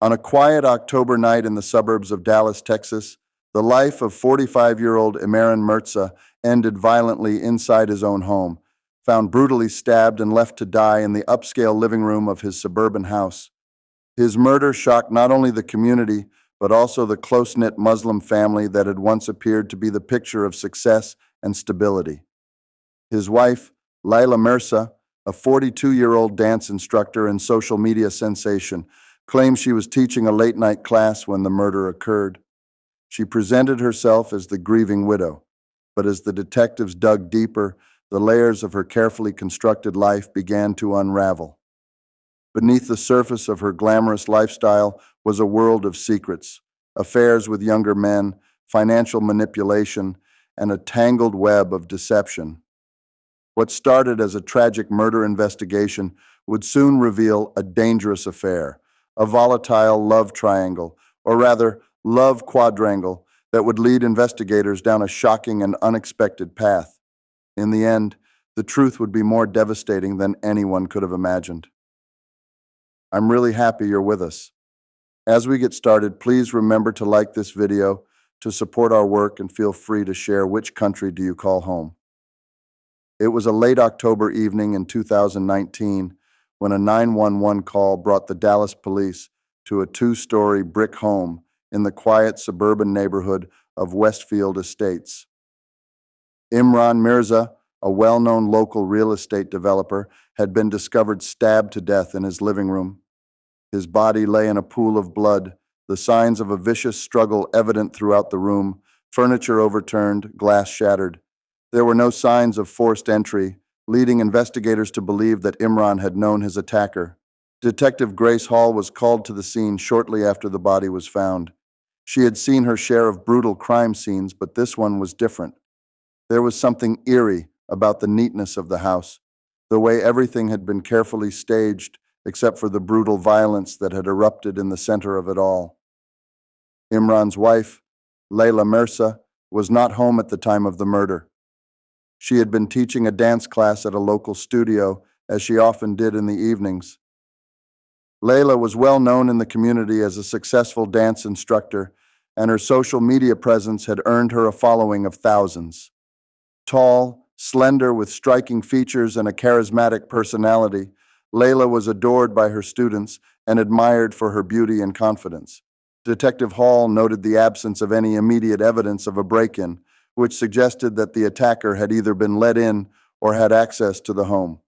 On a quiet October night in the suburbs of Dallas, Texas, the life of 45-year-old Imran Mirza ended violently inside his own home, found brutally stabbed and left to die in the upscale living room of his suburban house. His murder shocked not only the community, but also the close-knit Muslim family that had once appeared to be the picture of success and stability. His wife, Layla Mirza, a 42-year-old dance instructor and social media sensation, claimed she was teaching a late-night class when the murder occurred. She presented herself as the grieving widow, but as the detectives dug deeper, the layers of her carefully constructed life began to unravel. Beneath the surface of her glamorous lifestyle was a world of secrets, affairs with younger men, financial manipulation, and a tangled web of deception. What started as a tragic murder investigation would soon reveal a dangerous affair, a volatile love triangle, or rather, love quadrangle that would lead investigators down a shocking and unexpected path. In the end, the truth would be more devastating than anyone could have imagined. I'm really happy you're with us. As we get started, please remember to like this video to support our work and feel free to share which country do you call home. It was a late October evening in 2019 when a 911 call brought the Dallas police to a two-story brick home in the quiet suburban neighborhood of Westfield Estates. Imran Mirza, a well-known local real estate developer, had been discovered stabbed to death in his living room. His body lay in a pool of blood, the signs of a vicious struggle evident throughout the room, furniture overturned, glass shattered. There were no signs of forced entry, leading investigators to believe that Imran had known his attacker. Detective Grace Hall was called to the scene shortly after the body was found. She had seen her share of brutal crime scenes, but this one was different. There was something eerie about the neatness of the house, the way everything had been carefully staged, except for the brutal violence that had erupted in the center of it all. Imran's wife, Layla Mirza, was not home at the time of the murder. She had been teaching a dance class at a local studio, as she often did in the evenings. Layla was well known in the community as a successful dance instructor, and her social media presence had earned her a following of thousands. Tall, slender, with striking features and a charismatic personality, Layla was adored by her students and admired for her beauty and confidence. Detective Hall noted the absence of any immediate evidence of a break-in, which suggested that the attacker had either been let in or had access to the home.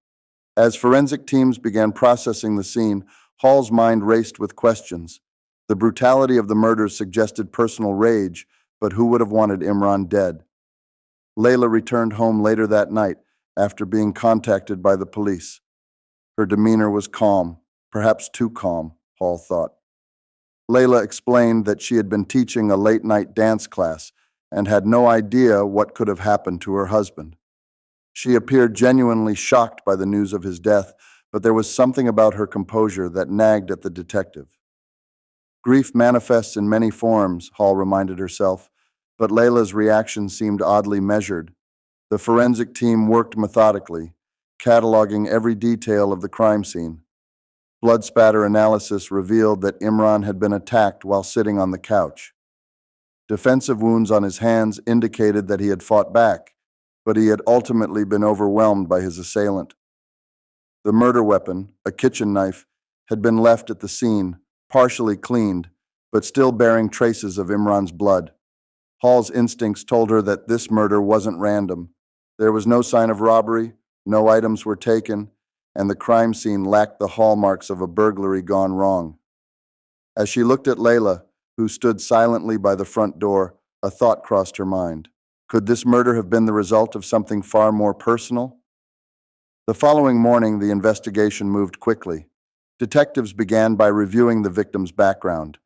As forensic teams began processing the scene, Hall's mind raced with questions. The brutality of the murders suggested personal rage, but who would have wanted Imran dead? Layla returned home later that night after being contacted by the police. Her demeanor was calm, perhaps too calm, Hall thought. Layla explained that she had been teaching a late-night dance class and had no idea what could have happened to her husband. She appeared genuinely shocked by the news of his death, but there was something about her composure that nagged at the detective. Grief manifests in many forms, Hall reminded herself, but Layla's reaction seemed oddly measured. The forensic team worked methodically, cataloging every detail of the crime scene. Blood spatter analysis revealed that Imran had been attacked while sitting on the couch. Defensive wounds on his hands indicated that he had fought back, but he had ultimately been overwhelmed by his assailant. The murder weapon, a kitchen knife, had been left at the scene, partially cleaned, but still bearing traces of Imran's blood. Hall's instincts told her that this murder wasn't random. There was no sign of robbery, no items were taken, and the crime scene lacked the hallmarks of a burglary gone wrong. As she looked at Layla, who stood silently by the front door, a thought crossed her mind. Could this murder have been the result of something far more personal? The following morning, the investigation moved quickly. Detectives began by reviewing the victim's background.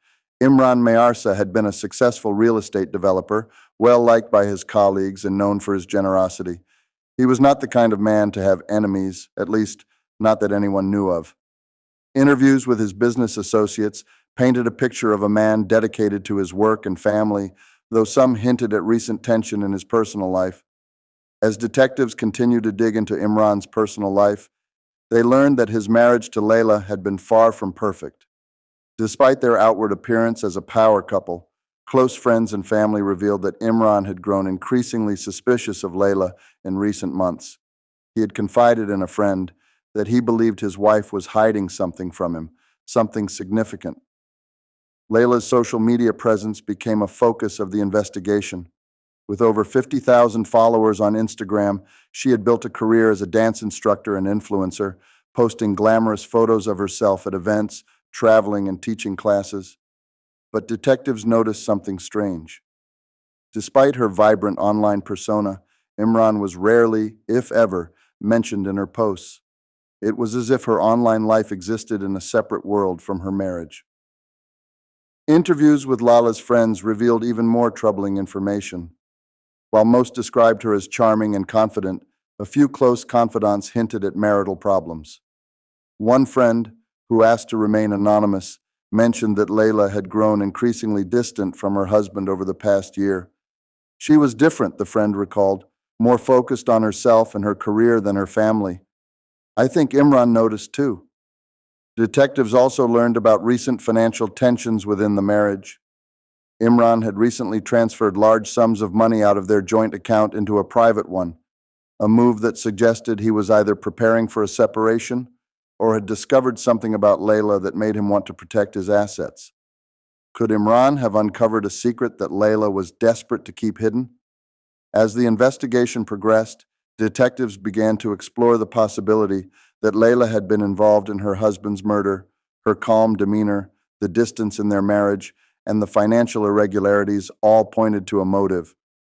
Imran Mirza had been a successful real estate developer, well-liked by his colleagues and known for his generosity. He was not the kind of man to have enemies, at least not that anyone knew of. Interviews with his business associates painted a picture of a man dedicated to his work and family, though some hinted at recent tension in his personal life. As detectives continued to dig into Imran's personal life, they learned that his marriage to Layla had been far from perfect. Despite their outward appearance as a power couple, close friends and family revealed that Imran had grown increasingly suspicious of Layla in recent months. He had confided in a friend that he believed his wife was hiding something from him, something significant. Layla's social media presence became a focus of the investigation. With over 50,000 followers on Instagram, she had built a career as a dance instructor and influencer, posting glamorous photos of herself at events, traveling, and teaching classes. But detectives noticed something strange. Despite her vibrant online persona, Imran was rarely, if ever, mentioned in her posts. It was as if her online life existed in a separate world from her marriage. Interviews with Lala's friends revealed even more troubling information. While most described her as charming and confident, a few close confidants hinted at marital problems. One friend, who asked to remain anonymous, mentioned that Layla had grown increasingly distant from her husband over the past year. She was different, the friend recalled, more focused on herself and her career than her family. I think Imran noticed too. Detectives also learned about recent financial tensions within the marriage. Imran had recently transferred large sums of money out of their joint account into a private one, a move that suggested he was either preparing for a separation or had discovered something about Layla that made him want to protect his assets. Could Imran have uncovered a secret that Layla was desperate to keep hidden? As the investigation progressed, detectives began to explore the possibility that Layla had been involved in her husband's murder. Her calm demeanor, the distance in their marriage, and the financial irregularities all pointed to a motive.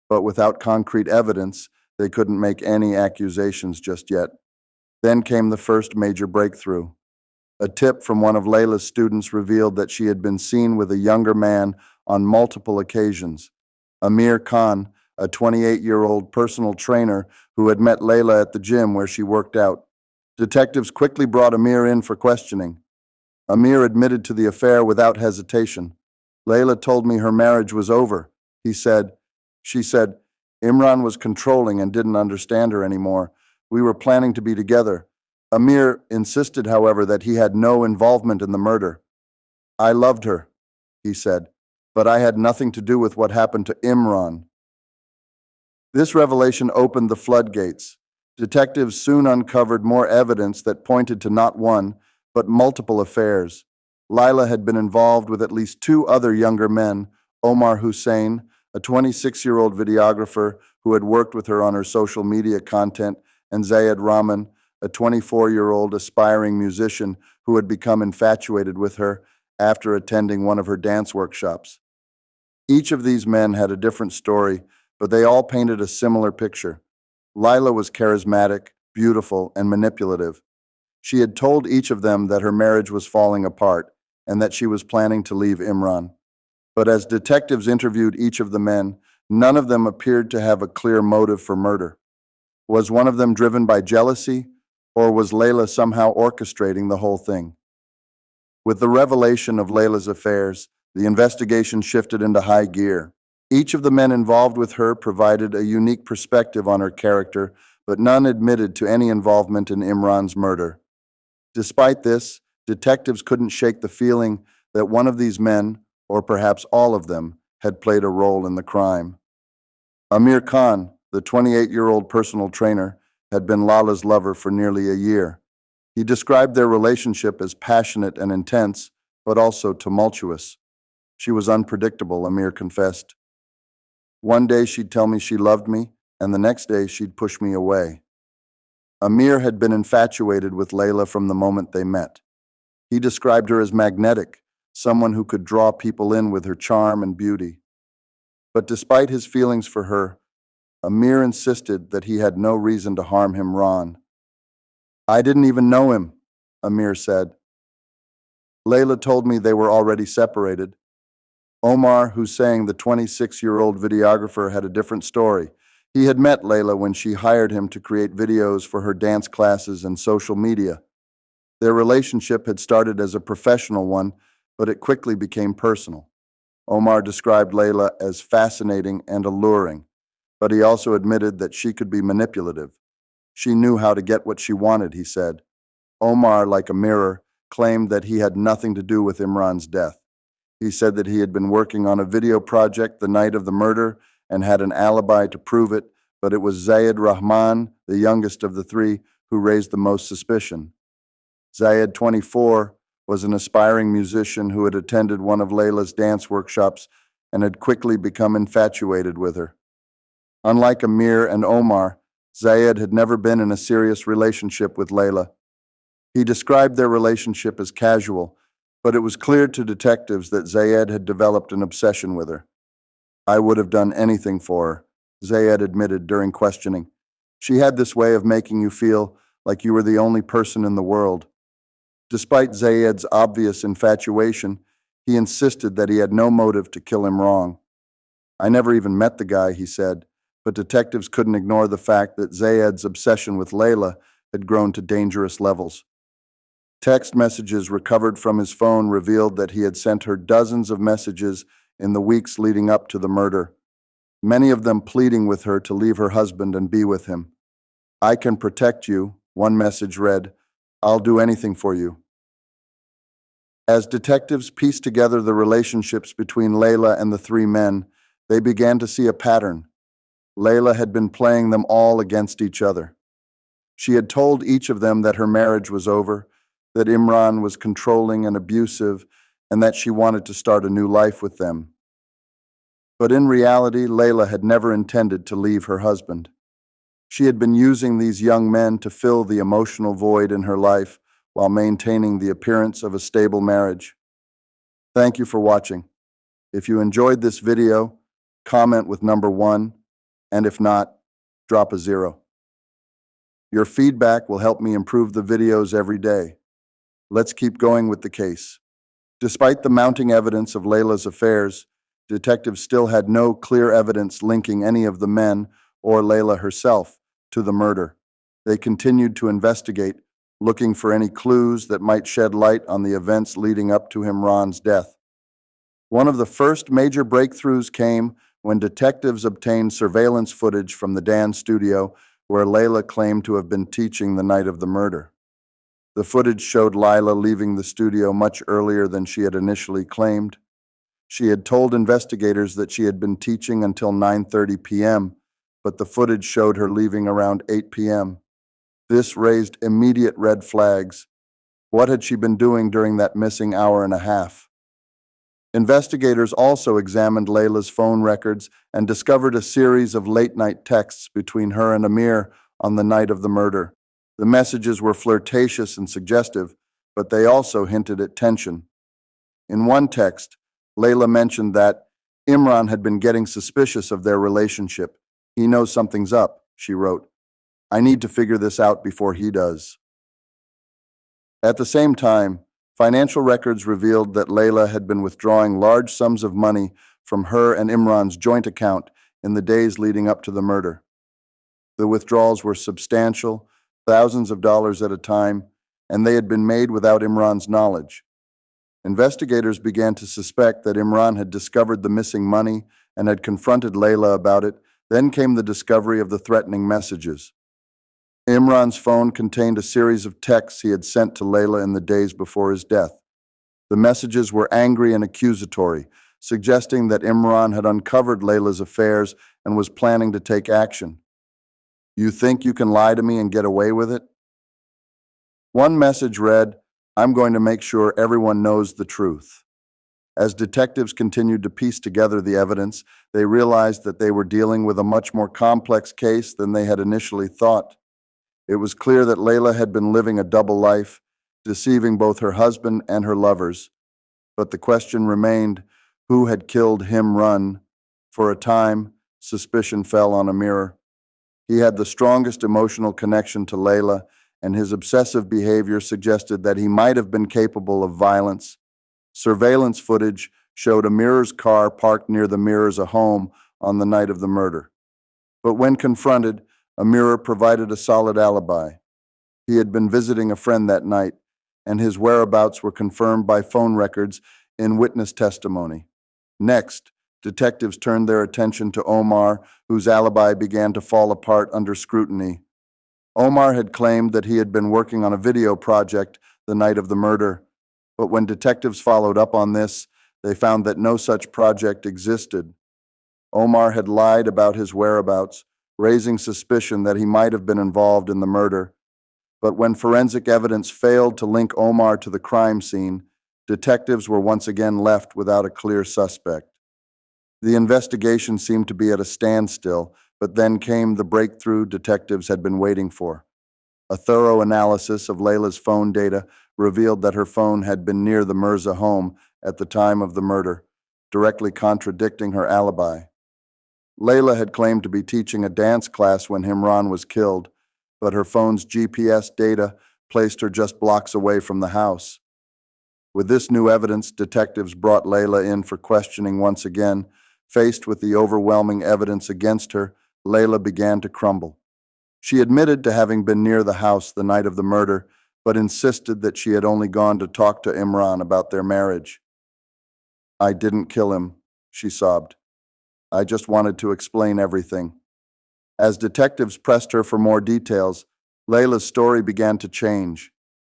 But without concrete evidence, they couldn't make any accusations just yet. Then came the first major breakthrough. A tip from one of Layla's students revealed that she had been seen with a younger man on multiple occasions. Amir Khan, a 28-year-old personal trainer who had met Layla at the gym where she worked out. Detectives quickly brought Amir in for questioning. Amir admitted to the affair without hesitation. Layla told me her marriage was over, he said. She said, Imran was controlling and didn't understand her anymore. We were planning to be together. Amir insisted, however, that he had no involvement in the murder. I loved her, he said, but I had nothing to do with what happened to Imran. This revelation opened the floodgates. Detectives soon uncovered more evidence that pointed to not one, but multiple affairs. Layla had been involved with at least two other younger men, Omar Hussein, a 26-year-old videographer who had worked with her on her social media content, and Zayed Rahman, a 24-year-old aspiring musician who had become infatuated with her after attending one of her dance workshops. Each of these men had a different story, but they all painted a similar picture. Layla was charismatic, beautiful, and manipulative. She had told each of them that her marriage was falling apart and that she was planning to leave Imran. But as detectives interviewed each of the men, none of them appeared to have a clear motive for murder. Was one of them driven by jealousy, or was Layla somehow orchestrating the whole thing? With the revelation of Layla's affairs, the investigation shifted into high gear. Each of the men involved with her provided a unique perspective on her character, but none admitted to any involvement in Imran's murder. Despite this, detectives couldn't shake the feeling that one of these men, or perhaps all of them, had played a role in the crime. Amir Khan, the 28-year-old personal trainer, had been Lala's lover for nearly a year. He described their relationship as passionate and intense, but also tumultuous. She was unpredictable, Amir confessed. One day she'd tell me she loved me, and the next day she'd push me away. Amir had been infatuated with Layla from the moment they met. He described her as magnetic, someone who could draw people in with her charm and beauty. But despite his feelings for her, Amir insisted that he had no reason to harm Imran. I didn't even know him, Amir said. Layla told me they were already separated. Omar Hussein, the 26-year-old videographer, had a different story. He had met Layla when she hired him to create videos for her dance classes and social media. Their relationship had started as a professional one, but it quickly became personal. Omar described Layla as fascinating and alluring, but he also admitted that she could be manipulative. She knew how to get what she wanted, he said. Omar, like a mirror, claimed that he had nothing to do with Imran's death. He said that he had been working on a video project the night of the murder and had an alibi to prove it, but it was Zayed Rahman, the youngest of the three, who raised the most suspicion. Zayed, 24, was an aspiring musician who had attended one of Layla's dance workshops and had quickly become infatuated with her. Unlike Amir and Omar, Zayed had never been in a serious relationship with Layla. He described their relationship as casual, but it was clear to detectives that Zayed had developed an obsession with her. "I would have done anything for her," Zayed admitted during questioning. "She had this way of making you feel like you were the only person in the world." Despite Zayed's obvious infatuation, he insisted that he had no motive to kill Imran. "I never even met the guy," he said, but detectives couldn't ignore the fact that Zayed's obsession with Layla had grown to dangerous levels. Text messages recovered from his phone revealed that he had sent her dozens of messages in the weeks leading up to the murder, many of them pleading with her to leave her husband and be with him. "I can protect you," one message read. "I'll do anything for you." As detectives pieced together the relationships between Layla and the three men, they began to see a pattern. Layla had been playing them all against each other. She had told each of them that her marriage was over, that Imran was controlling and abusive, and that she wanted to start a new life with them. But in reality, Layla had never intended to leave her husband. She had been using these young men to fill the emotional void in her life while maintaining the appearance of a stable marriage. Thank you for watching. If you enjoyed this video, comment with number 1, and if not, drop a 0. Your feedback will help me improve the videos every day. Let's keep going with the case. Despite the mounting evidence of Layla's affairs, detectives still had no clear evidence linking any of the men or Layla herself to the murder. They continued to investigate, looking for any clues that might shed light on the events leading up to Imran's death. One of the first major breakthroughs came when detectives obtained surveillance footage from the dance studio where Layla claimed to have been teaching the night of the murder. The footage showed Layla leaving the studio much earlier than she had initially claimed. She had told investigators that she had been teaching until 9:30 p.m., but the footage showed her leaving around 8 p.m. This raised immediate red flags. What had she been doing during that missing hour and a half? Investigators also examined Layla's phone records and discovered a series of late-night texts between her and Amir on the night of the murder. The messages were flirtatious and suggestive, but they also hinted at tension. In one text, Layla mentioned that Imran had been getting suspicious of their relationship. "He knows something's up," she wrote. "I need to figure this out before he does." At the same time, financial records revealed that Layla had been withdrawing large sums of money from her and Imran's joint account in the days leading up to the murder. The withdrawals were substantial, thousands of dollars at a time, and they had been made without Imran's knowledge. Investigators began to suspect that Imran had discovered the missing money and had confronted Layla about it. Then came the discovery of the threatening messages. Imran's phone contained a series of texts he had sent to Layla in the days before his death. The messages were angry and accusatory, suggesting that Imran had uncovered Layla's affairs and was planning to take action. "You think you can lie to me and get away with it?" One message read, "I'm going to make sure everyone knows the truth." As detectives continued to piece together the evidence, they realized that they were dealing with a much more complex case than they had initially thought. It was clear that Layla had been living a double life, deceiving both her husband and her lovers. But the question remained, who had killed Imran? For a time, suspicion fell on Amir. He had the strongest emotional connection to Layla, and his obsessive behavior suggested that he might have been capable of violence. Surveillance footage showed Amir's car parked near the Mirza home on the night of the murder. But when confronted, Amir provided a solid alibi. He had been visiting a friend that night, and his whereabouts were confirmed by phone records in witness testimony. Next, detectives turned their attention to Omar, whose alibi began to fall apart under scrutiny. Omar had claimed that he had been working on a video project the night of the murder. But when detectives followed up on this, they found that no such project existed. Omar had lied about his whereabouts, raising suspicion that he might have been involved in the murder. But when forensic evidence failed to link Omar to the crime scene, detectives were once again left without a clear suspect. The investigation seemed to be at a standstill, but then came the breakthrough detectives had been waiting for. A thorough analysis of Layla's phone data revealed that her phone had been near the Mirza home at the time of the murder, directly contradicting her alibi. Layla had claimed to be teaching a dance class when Imran was killed, but her phone's GPS data placed her just blocks away from the house. With this new evidence, detectives brought Layla in for questioning once again. Faced with the overwhelming evidence against her, Layla began to crumble. She admitted to having been near the house the night of the murder, but insisted that she had only gone to talk to Imran about their marriage. "I didn't kill him," she sobbed. "I just wanted to explain everything." As detectives pressed her for more details, Layla's story began to change.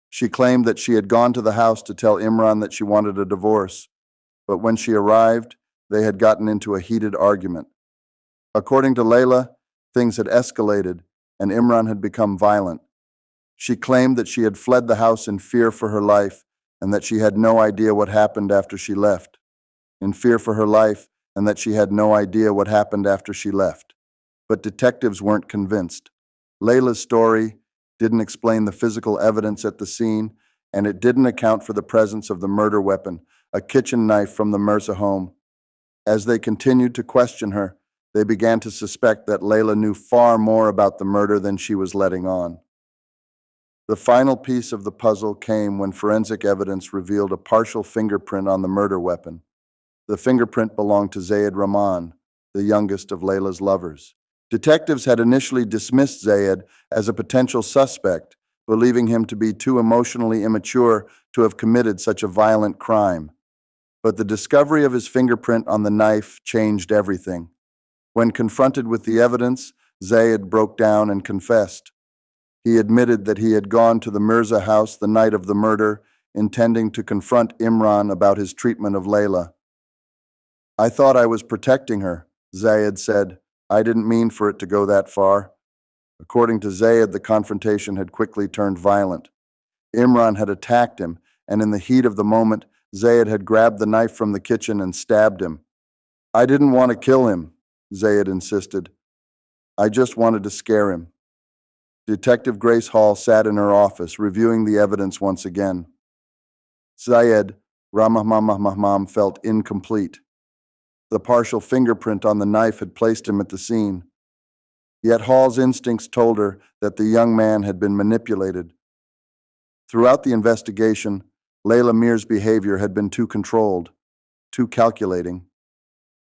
She claimed that she had gone to the house to tell Imran that she wanted a divorce, but when she arrived, they had gotten into a heated argument. According to Layla, things had escalated and Imran had become violent. She claimed that she had fled the house in fear for her life and that she had no idea what happened after she left. In fear for her life and that she had no idea what happened after she left. But detectives weren't convinced. Layla's story didn't explain the physical evidence at the scene, and it didn't account for the presence of the murder weapon, a kitchen knife from the Mirza home. As they continued to question her, they began to suspect that Layla knew far more about the murder than she was letting on. The final piece of the puzzle came when forensic evidence revealed a partial fingerprint on the murder weapon. The fingerprint belonged to Zayed Rahman, the youngest of Layla's lovers. Detectives had initially dismissed Zayed as a potential suspect, believing him to be too emotionally immature to have committed such a violent crime. But the discovery of his fingerprint on the knife changed everything. When confronted with the evidence, Zayed broke down and confessed. He admitted that he had gone to the Mirza house the night of the murder, intending to confront Imran about his treatment of Layla. "I thought I was protecting her," Zayed said. "I didn't mean for it to go that far." According to Zayed, the confrontation had quickly turned violent. Imran had attacked him, and in the heat of the moment, Zayed had grabbed the knife from the kitchen and stabbed him. "I didn't want to kill him," Zayed insisted. "I just wanted to scare him." Detective Grace Hall sat in her office, reviewing the evidence once again. Zayed Rahman felt incomplete. The partial fingerprint on the knife had placed him at the scene. Yet Hall's instincts told her that the young man had been manipulated. Throughout the investigation, Layla Mir's behavior had been too controlled, too calculating.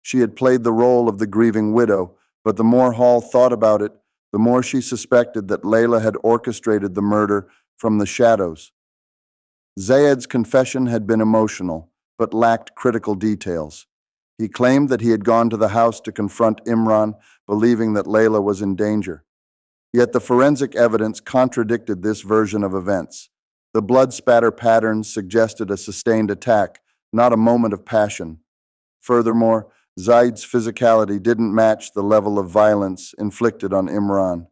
She had played the role of the grieving widow, but the more Hall thought about it, the more she suspected that Layla had orchestrated the murder from the shadows. Zayed's confession had been emotional, but lacked critical details. He claimed that he had gone to the house to confront Imran, believing that Layla was in danger. Yet the forensic evidence contradicted this version of events. The blood spatter patterns suggested a sustained attack, not a moment of passion. Furthermore, Zayed's physicality didn't match the level of violence inflicted on Imran.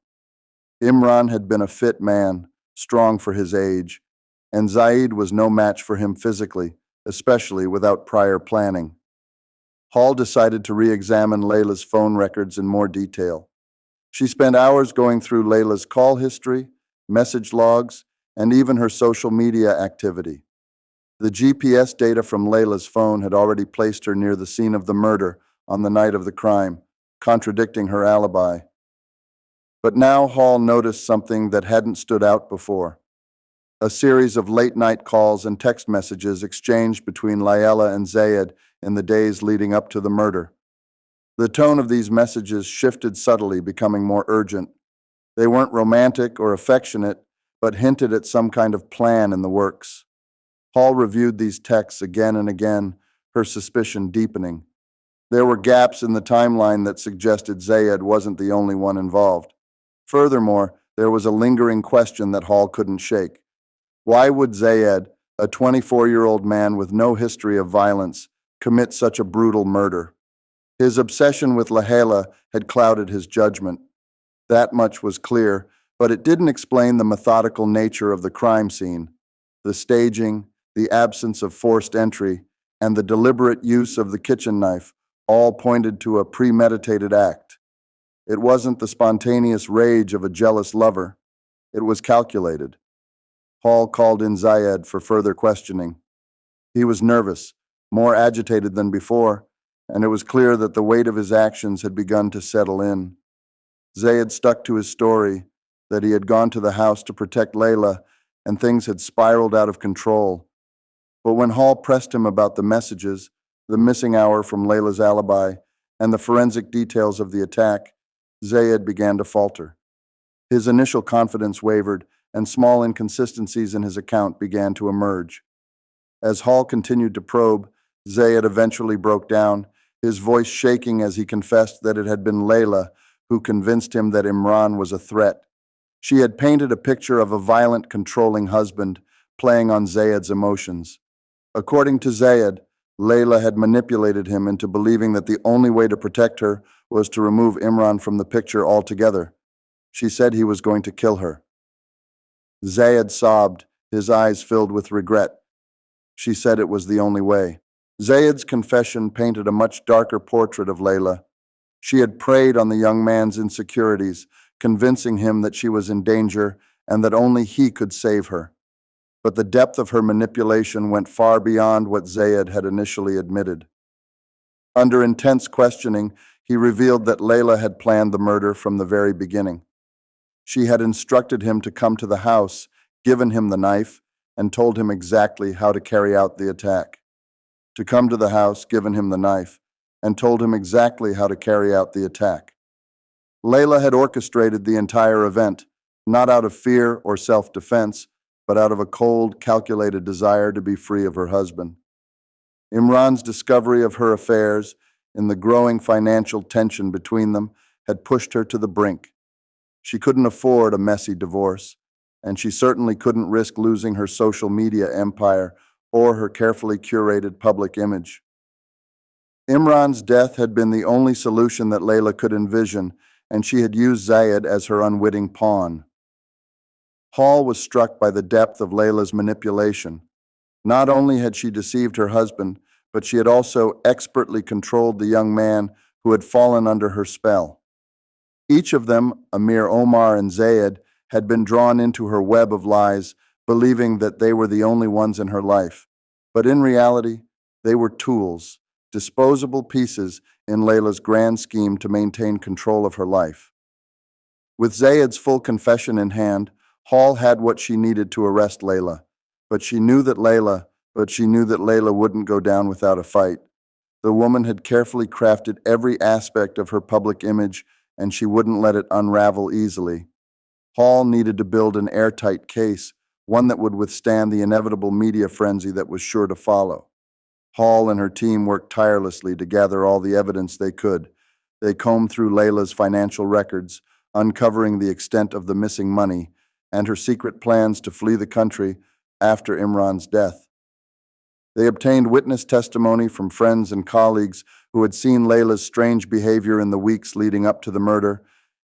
Imran had been a fit man, strong for his age, and Zayed was no match for him physically, especially without prior planning. Hall decided to re-examine Layla's phone records in more detail. She spent hours going through Layla's call history, message logs, and even her social media activity. The GPS data from Layla's phone had already placed her near the scene of the murder on the night of the crime, contradicting her alibi. But now Hall noticed something that hadn't stood out before. A series of late-night calls and text messages exchanged between Layla and Zayed in the days leading up to the murder. The tone of these messages shifted subtly, becoming more urgent. They weren't romantic or affectionate, but hinted at some kind of plan in the works. Hall reviewed these texts again and again, her suspicion deepening. There were gaps in the timeline that suggested Zayed wasn't the only one involved. Furthermore, there was a lingering question that Hall couldn't shake. Why would Zayed, a 24-year-old man with no history of violence, commit such a brutal murder? His obsession with Lahala had clouded his judgment. That much was clear, but it didn't explain the methodical nature of the crime scene. The staging, the absence of forced entry, and the deliberate use of the kitchen knife all pointed to a premeditated act. It wasn't the spontaneous rage of a jealous lover. It was calculated. Hall called in Zayed for further questioning. He was nervous, more agitated than before, and it was clear that the weight of his actions had begun to settle in. Zayed stuck to his story that he had gone to the house to protect Layla and things had spiraled out of control. But when Hall pressed him about the messages, the missing hour from Layla's alibi, and the forensic details of the attack, Zayed began to falter. His initial confidence wavered, and small inconsistencies in his account began to emerge. As Hall continued to probe, Zayed eventually broke down, his voice shaking as he confessed that it had been Layla who convinced him that Imran was a threat. She had painted a picture of a violent, controlling husband, playing on Zayed's emotions. According to Zayed, Layla had manipulated him into believing that the only way to protect her was to remove Imran from the picture altogether. She said he was going to kill her. Zayed sobbed, his eyes filled with regret. She said it was the only way. Zayed's confession painted a much darker portrait of Layla. She had preyed on the young man's insecurities, convincing him that she was in danger and that only he could save her. But the depth of her manipulation went far beyond what Zayed had initially admitted. Under intense questioning, he revealed that Layla had planned the murder from the very beginning. She had instructed him to come to the house, given him the knife, and told him exactly how to carry out the attack. To come to the house, given him the knife, and told him exactly how to carry out the attack. Layla had orchestrated the entire event, not out of fear or self-defense, but out of a cold, calculated desire to be free of her husband. Imran's discovery of her affairs, and the growing financial tension between them, had pushed her to the brink. She couldn't afford a messy divorce, and she certainly couldn't risk losing her social media empire or her carefully curated public image. Imran's death had been the only solution that Layla could envision, and she had used Zayed as her unwitting pawn. Hall was struck by the depth of Layla's manipulation. Not only had she deceived her husband, but she had also expertly controlled the young man who had fallen under her spell. Each of them, Amir Omar and Zayed, had been drawn into her web of lies, believing that they were the only ones in her life. But in reality, they were tools, disposable pieces in Layla's grand scheme to maintain control of her life. With Zayed's full confession in hand, Hall had what she needed to arrest Layla, but she knew that Layla wouldn't go down without a fight. The woman had carefully crafted every aspect of her public image, and she wouldn't let it unravel easily. Hall needed to build an airtight case, one that would withstand the inevitable media frenzy that was sure to follow. Hall and her team worked tirelessly to gather all the evidence they could. They combed through Layla's financial records, uncovering the extent of the missing money and her secret plans to flee the country after Imran's death. They obtained witness testimony from friends and colleagues who had seen Layla's strange behavior in the weeks leading up to the murder,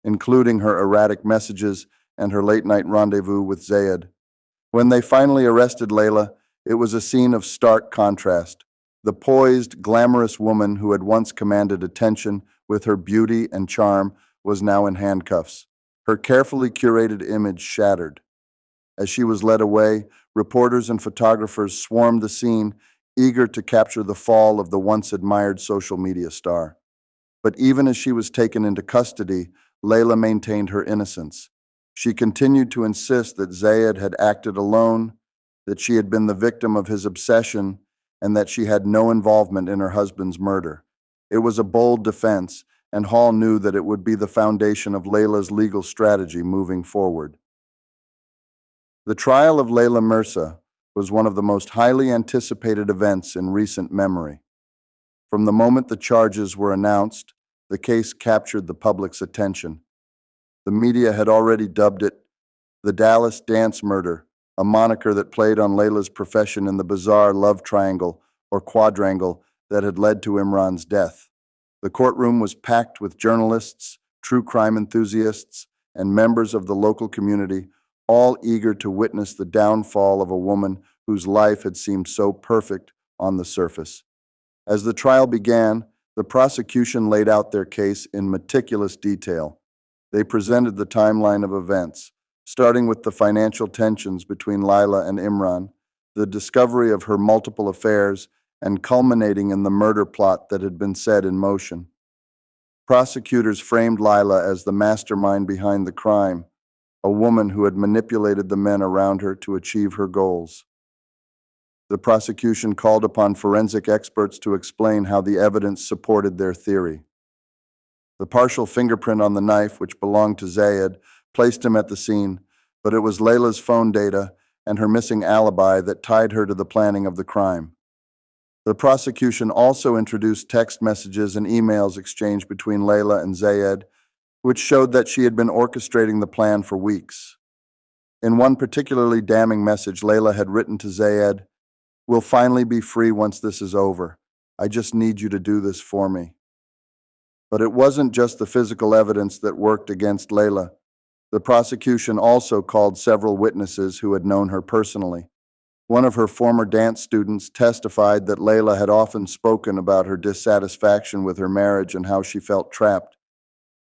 including her erratic messages and her late-night rendezvous with Zayed. When they finally arrested Layla, it was a scene of stark contrast. The poised, glamorous woman who had once commanded attention with her beauty and charm was now in handcuffs, her carefully curated image shattered. As she was led away, reporters and photographers swarmed the scene, eager to capture the fall of the once admired social media star. But even as she was taken into custody, Layla maintained her innocence. She continued to insist that Zayed had acted alone, that she had been the victim of his obsession, and that she had no involvement in her husband's murder. It was a bold defense, and Hall knew that it would be the foundation of Layla's legal strategy moving forward. The trial of Layla Mirza was one of the most highly anticipated events in recent memory. From the moment the charges were announced, the case captured the public's attention. The media had already dubbed it the Dallas Dance Murder, a moniker that played on Layla's profession in the bizarre love triangle or quadrangle that had led to Imran's death. The courtroom was packed with journalists, true crime enthusiasts, and members of the local community, all eager to witness the downfall of a woman whose life had seemed so perfect on the surface. As the trial began, the prosecution laid out their case in meticulous detail. They presented the timeline of events, starting with the financial tensions between Layla and Imran, the discovery of her multiple affairs, and culminating in the murder plot that had been set in motion. Prosecutors framed Layla as the mastermind behind the crime, a woman who had manipulated the men around her to achieve her goals. The prosecution called upon forensic experts to explain how the evidence supported their theory. The partial fingerprint on the knife, which belonged to Zayed, placed him at the scene, but it was Layla's phone data and her missing alibi that tied her to the planning of the crime. The prosecution also introduced text messages and emails exchanged between Layla and Zayed, which showed that she had been orchestrating the plan for weeks. In one particularly damning message, Layla had written to Zayed, "We'll finally be free once this is over. I just need you to do this for me." But it wasn't just the physical evidence that worked against Layla. The prosecution also called several witnesses who had known her personally. One of her former dance students testified that Layla had often spoken about her dissatisfaction with her marriage and how she felt trapped.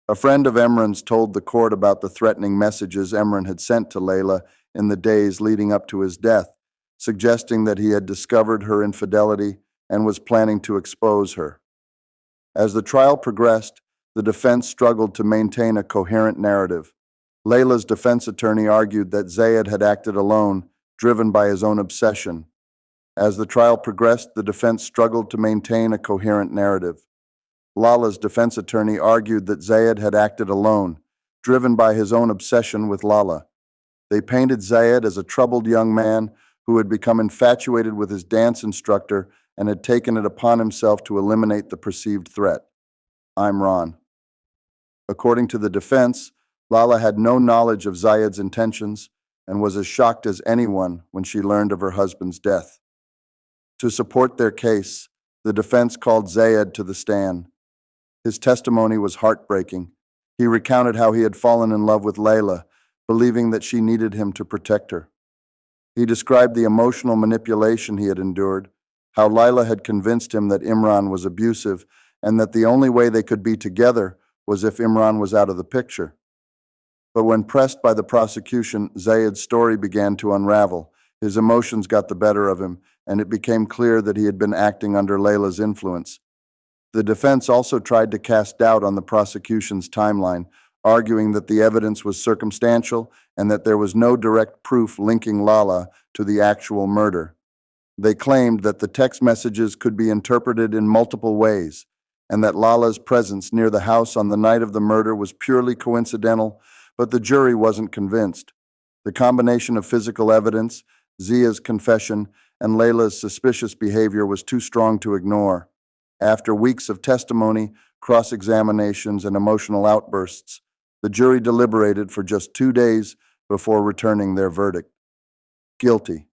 A friend of Emran's told the court about the threatening messages Emran had sent to Layla in the days leading up to his death, suggesting that he had discovered her infidelity and was planning to expose her. As the trial progressed, the defense struggled to maintain a coherent narrative. Layla's defense attorney argued that Zayed had acted alone, driven by his own obsession. As the trial progressed, the defense struggled to maintain a coherent narrative. Lala's defense attorney argued that Zayed had acted alone, driven by his own obsession with Lala. They painted Zayed as a troubled young man who had become infatuated with his dance instructor and had taken it upon himself to eliminate the perceived threat. Imran. According to the defense, Lala had no knowledge of Zayed's intentions and was as shocked as anyone when she learned of her husband's death. To support their case, the defense called Zayed to the stand. His testimony was heartbreaking. He recounted how he had fallen in love with Layla, believing that she needed him to protect her. He described the emotional manipulation he had endured, how Layla had convinced him that Imran was abusive and that the only way they could be together was if Imran was out of the picture. But when pressed by the prosecution, Zayed's story began to unravel. His emotions got the better of him, and it became clear that he had been acting under Layla's influence. The defense also tried to cast doubt on the prosecution's timeline, arguing that the evidence was circumstantial and that there was no direct proof linking Lala to the actual murder. They claimed that the text messages could be interpreted in multiple ways, and that Lala's presence near the house on the night of the murder was purely coincidental, but the jury wasn't convinced. The combination of physical evidence, Zia's confession, and Layla's suspicious behavior was too strong to ignore. After weeks of testimony, cross-examinations, and emotional outbursts, the jury deliberated for just 2 days before returning their verdict. Guilty.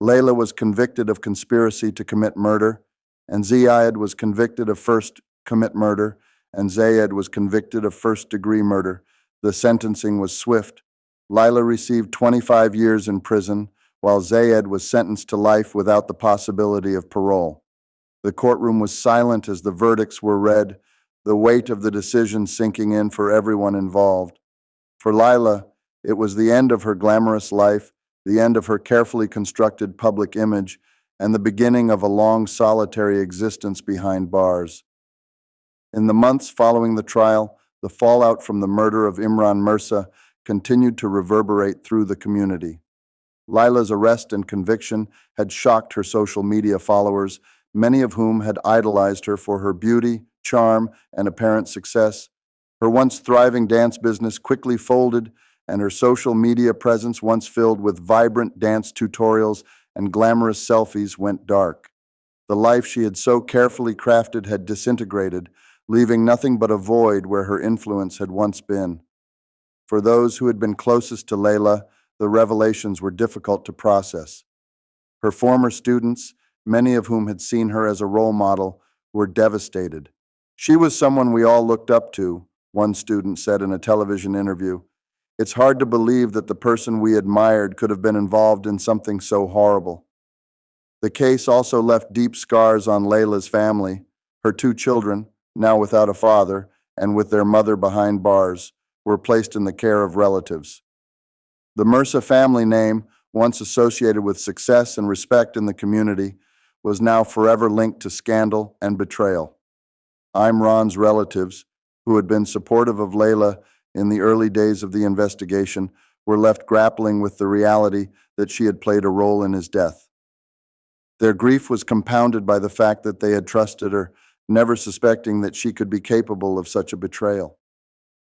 Layla was convicted of conspiracy to commit murder, and Ziyad was convicted of first commit murder, and Zayed was convicted of first-degree murder. The sentencing was swift. Layla received 25 years in prison, while Zayed was sentenced to life without the possibility of parole. The courtroom was silent as the verdicts were read, the weight of the decision sinking in for everyone involved. For Layla, it was the end of her glamorous life, the end of her carefully constructed public image, and the beginning of a long solitary existence behind bars. In the months following the trial, the fallout from the murder of Imran Mirza continued to reverberate through the community. Layla's arrest and conviction had shocked her social media followers, many of whom had idolized her for her beauty, charm, and apparent success. Her once thriving dance business quickly folded, and her social media presence, once filled with vibrant dance tutorials and glamorous selfies, went dark. The life she had so carefully crafted had disintegrated, leaving nothing but a void where her influence had once been. For those who had been closest to Layla, the revelations were difficult to process. Her former students, many of whom had seen her as a role model, were devastated. "She was someone we all looked up to," one student said in a television interview. "It's hard to believe that the person we admired could have been involved in something so horrible." The case also left deep scars on Layla's family. Her two children, now without a father and with their mother behind bars, were placed in the care of relatives. The Mirza family name, once associated with success and respect in the community, was now forever linked to scandal and betrayal. Imran's relatives, who had been supportive of Layla in the early days of the investigation, were left grappling with the reality that she had played a role in his death. Their grief was compounded by the fact that they had trusted her, never suspecting that she could be capable of such a betrayal.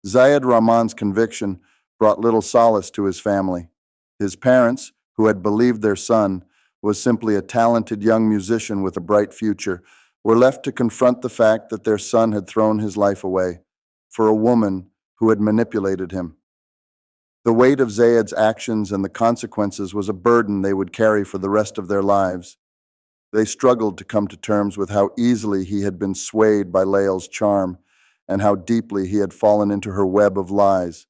Zayed Rahman's conviction brought little solace to his family. His parents, who had believed their son was simply a talented young musician with a bright future, were left to confront the fact that their son had thrown his life away for a woman who had manipulated him. The weight of Zayed's actions and the consequences was a burden they would carry for the rest of their lives. They struggled to come to terms with how easily he had been swayed by Layla's charm and how deeply he had fallen into her web of lies.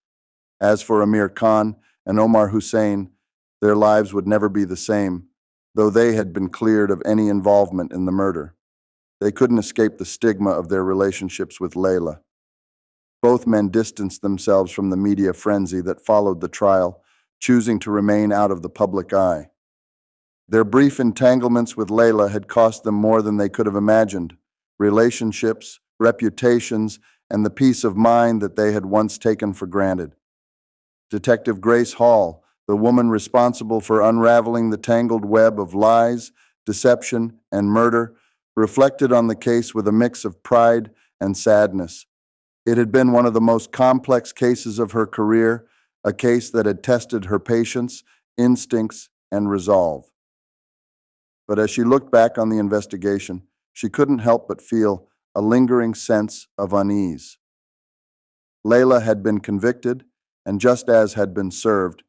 As for Amir Khan and Omar Hussein, their lives would never be the same, though they had been cleared of any involvement in the murder. They couldn't escape the stigma of their relationships with Layla. Both men distanced themselves from the media frenzy that followed the trial, choosing to remain out of the public eye. Their brief entanglements with Layla had cost them more than they could have imagined: relationships, reputations, and the peace of mind that they had once taken for granted. Detective Grace Hall, the woman responsible for unraveling the tangled web of lies, deception, and murder, reflected on the case with a mix of pride and sadness. It had been one of the most complex cases of her career, a case that had tested her patience, instincts, and resolve. But as she looked back on the investigation, she couldn't help but feel a lingering sense of unease. Layla had been convicted, and just as had been served,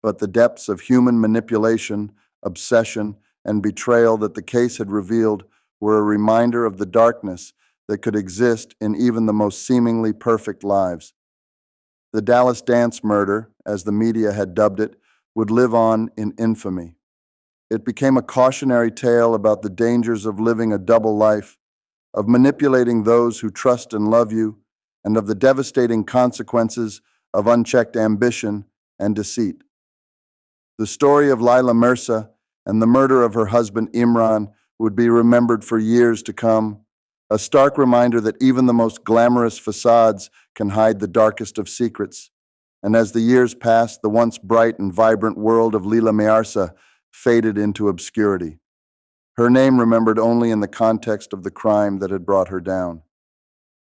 but the depths of human manipulation, obsession, and betrayal that the case had revealed were a reminder of the darkness that could exist in even the most seemingly perfect lives. The Dallas Dance murder, as the media had dubbed it, would live on in infamy. It became a cautionary tale about the dangers of living a double life, of manipulating those who trust and love you, and of the devastating consequences of unchecked ambition and deceit. The story of Layla Mirza and the murder of her husband Imran would be remembered for years to come, a stark reminder that even the most glamorous facades can hide the darkest of secrets. And as the years passed, the once bright and vibrant world of Layla Mirza faded into obscurity. Her name remembered only in the context of the crime that had brought her down.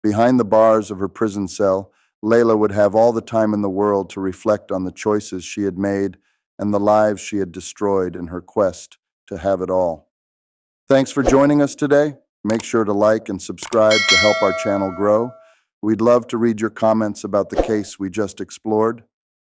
Behind the bars of her prison cell, Layla would have all the time in the world to reflect on the choices she had made and the lives she had destroyed in her quest to have it all. Thanks for joining us today. Make sure to like and subscribe to help our channel grow. We'd love to read your comments about the case we just explored.